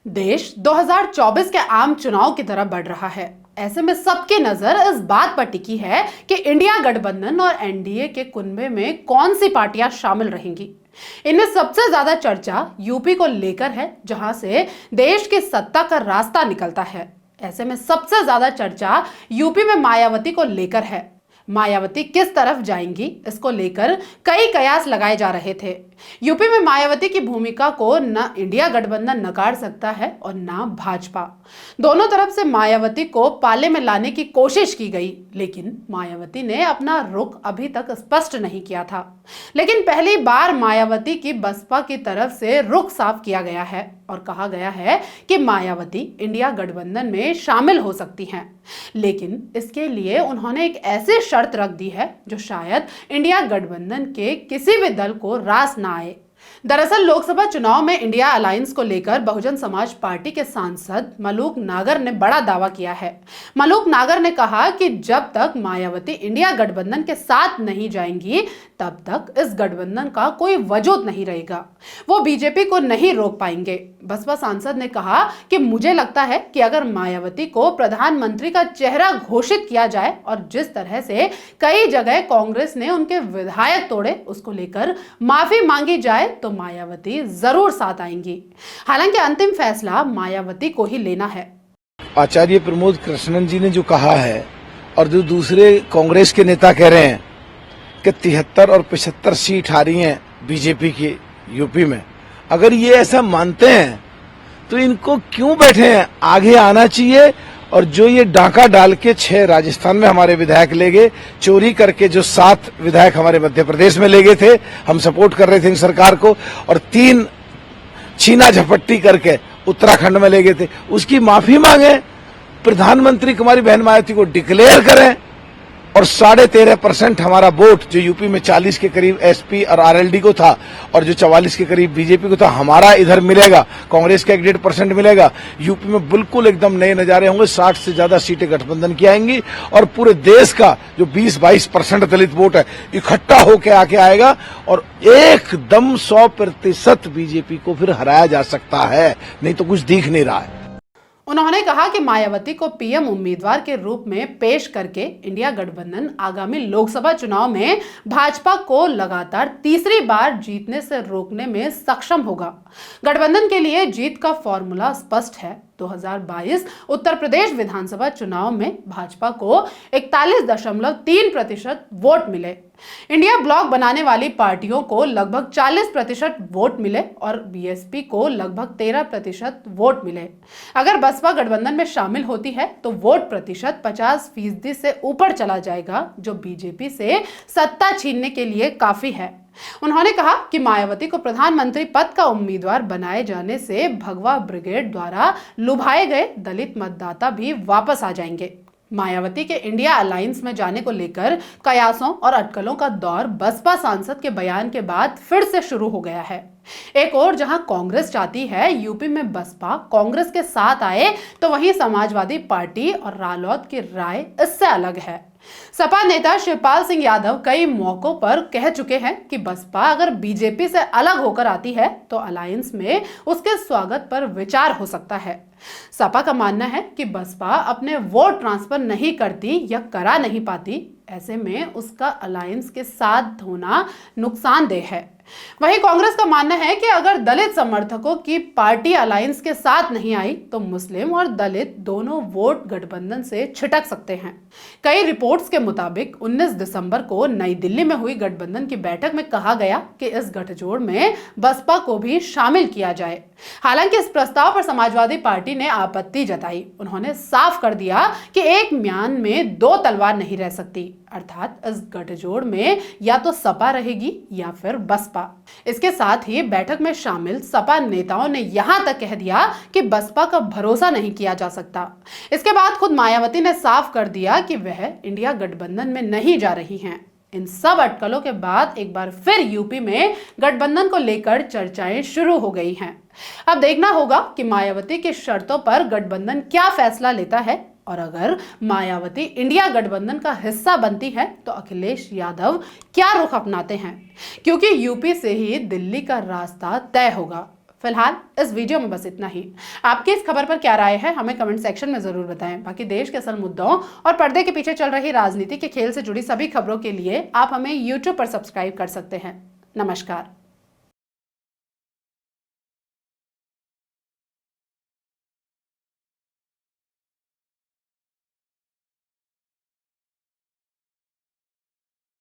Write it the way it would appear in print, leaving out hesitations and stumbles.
देश 2024 के आम चुनाव की तरफ बढ़ रहा है। ऐसे में सबकी नजर इस बात पर टिकी है कि इंडिया गठबंधन और एनडीए के कुनबे में कौन सी पार्टियां शामिल रहेंगी। इनमें सबसे ज्यादा चर्चा यूपी को लेकर है, जहां से देश की सत्ता का रास्ता निकलता है। ऐसे में सबसे ज्यादा चर्चा यूपी में मायावती को लेकर है। मायावती किस तरफ जाएंगी, इसको लेकर कई कयास लगाए जा रहे थे। यूपी में मायावती की भूमिका को न इंडिया गठबंधन नकार सकता है और न भाजपा। दोनों तरफ से मायावती को पाले में लाने की कोशिश की गई, लेकिन मायावती ने अपना रुख अभी तक स्पष्ट नहीं किया था। लेकिन पहली बार मायावती की बसपा की तरफ से रुख साफ किया गया है और कहा गया है कि मायावती इंडिया गठबंधन में शामिल हो सकती हैं। लेकिन इसके लिए उन्होंने एक ऐसी शर्त रख दी है जो शायद इंडिया गठबंधन के किसी भी दल को रास ना आए। दरअसल लोकसभा चुनाव में इंडिया अलायंस को लेकर बहुजन समाज पार्टी के सांसद मलूक नागर ने बड़ा दावा किया है। मलूक नागर ने कहा कि जब तक मायावती इंडिया गठबंधन के साथ नहीं जाएंगी, तब तक इस गठबंधन का कोई वजूद नहीं रहेगा। वो बीजेपी को नहीं रोक पाएंगे। बसपा सांसद ने कहा कि मुझे लगता है कि अगर मायावती को प्रधानमंत्री का चेहरा घोषित किया जाए और जिस तरह से कई जगह कांग्रेस ने उनके विधायक तोड़े, उसको लेकर माफी मांगी जाए तो मायावती जरूर साथ आएंगी। हालांकि अंतिम फैसला मायावती को ही लेना है। आचार्य प्रमोद कृष्णन जी ने जो कहा है और जो दूसरे कांग्रेस के नेता कह रहे हैं कि 73 और 75 सीट आ रही हैं बीजेपी की यूपी में, अगर ये ऐसा मानते हैं तो इनको क्यों बैठे हैं, आगे आना चाहिए। और जो ये डाका डाल के 6 राजस्थान में हमारे विधायक ले गए, चोरी करके जो 7 विधायक हमारे मध्य प्रदेश में ले गए थे, हम सपोर्ट कर रहे थे इन सरकार को, और 3 छीना झपट्टी करके उत्तराखंड में ले गए थे, उसकी माफी मांगे। प्रधानमंत्री कुमारी बहन मायावती को डिक्लेयर करें और 13.5% हमारा वोट जो यूपी में 40 के करीब एसपी और आरएलडी को था और जो 44 के करीब बीजेपी को था, हमारा इधर मिलेगा। कांग्रेस का 1.5% मिलेगा। यूपी में बिल्कुल एकदम नए नजारे होंगे। 60 से ज्यादा सीटें गठबंधन की आएंगी और पूरे देश का जो 20-22% दलित वोट है इकट्ठा होकर आके आएगा और एकदम 100% बीजेपी को फिर हराया जा सकता है, नहीं तो कुछ दिख नहीं रहा है। उन्होंने कहा कि मायावती को पीएम उम्मीदवार के रूप में पेश करके इंडिया गठबंधन आगामी लोकसभा चुनाव में भाजपा को लगातार तीसरी बार जीतने से रोकने में सक्षम होगा। गठबंधन के लिए जीत का फॉर्मूला स्पष्ट है। 2022 उत्तर प्रदेश विधानसभा चुनाव में भाजपा को 41.3% वोट मिले। इंडिया ब्लॉक बनाने वाली पार्टियों को लगभग 40% वोट मिले और बीएसपी को लगभग 13% वोट मिले। अगर बसपा गठबंधन में शामिल होती है तो वोट प्रतिशत 50% से ऊपर चला जाएगा, जो बीजेपी से सत्ता छीनने के लिए काफी है। उन्होंने कहा कि मायावती को प्रधानमंत्री पद का उम्मीदवार बनाए जाने से भगवा ब्रिगेड द्वारा लुभाए गए दलित मतदाता भी वापस आ जाएंगे। मायावती के इंडिया अलायंस में जाने को लेकर कयासों और अटकलों का दौर बसपा सांसद के बयान के बाद फिर से शुरू हो गया है। एक और जहां कांग्रेस चाहती है यूपी में बसपा कांग्रेस के साथ आए, तो वहीं समाजवादी पार्टी और रालोद की राय इससे अलग है। सपा नेता शिवपाल सिंह यादव कई मौकों पर कह चुके हैं कि बसपा अगर बीजेपी से अलग होकर आती है तो अलायंस में उसके स्वागत पर विचार हो सकता है। सपा का मानना है कि बसपा अपने वोट ट्रांसफर नहीं करती या करा नहीं पाती, ऐसे में उसका अलायंस के साथ होना नुकसानदेह है। वहीं कांग्रेस का मानना है कि अगर दलित समर्थकों की पार्टी अलायंस के साथ नहीं आई तो मुस्लिम और दलित दोनों वोट गठबंधन से छिटक सकते हैं। कई रिपोर्ट्स के मुताबिक 19 दिसंबर को नई दिल्ली में हुई गठबंधन की बैठक में कहा गया कि इस गठजोड़ में बसपा को भी शामिल किया जाए। हालांकि इस प्रस्ताव पर समाजवादी पार्टी ने आपत्ति जताई। उन्होंने साफ कर दिया कि एक म्यान में 2 तलवार नहीं रह सकती, अर्थात इस गठजोड़ में या तो सपा रहेगी या फिर बसपा। इसके साथ ही बैठक में शामिल सपा नेताओं ने यहां तक कह दिया कि बसपा का भरोसा नहीं किया जा सकता। इसके बाद खुद मायावती ने साफ कर दिया कि वह इंडिया गठबंधन में नहीं जा रही हैं। इन सब अटकलों के बाद एक बार फिर यूपी में गठबंधन को लेकर चर्चाएं शुरू हो गई हैं। अब देखना होगा कि मायावती की शर्तों पर गठबंधन क्या फैसला लेता है और अगर मायावती इंडिया गठबंधन का हिस्सा बनती है तो अखिलेश यादव क्या रुख अपनाते हैं, क्योंकि यूपी से ही दिल्ली का रास्ता तय होगा। फिलहाल इस वीडियो में बस इतना ही। आपकी इस खबर पर क्या राय है हमें कमेंट सेक्शन में जरूर बताएं। बाकी देश के असल मुद्दों और पर्दे के पीछे चल रही राजनीति के खेल से जुड़ी सभी खबरों के लिए आप हमें YouTube पर सब्सक्राइब कर सकते हैं। नमस्कार।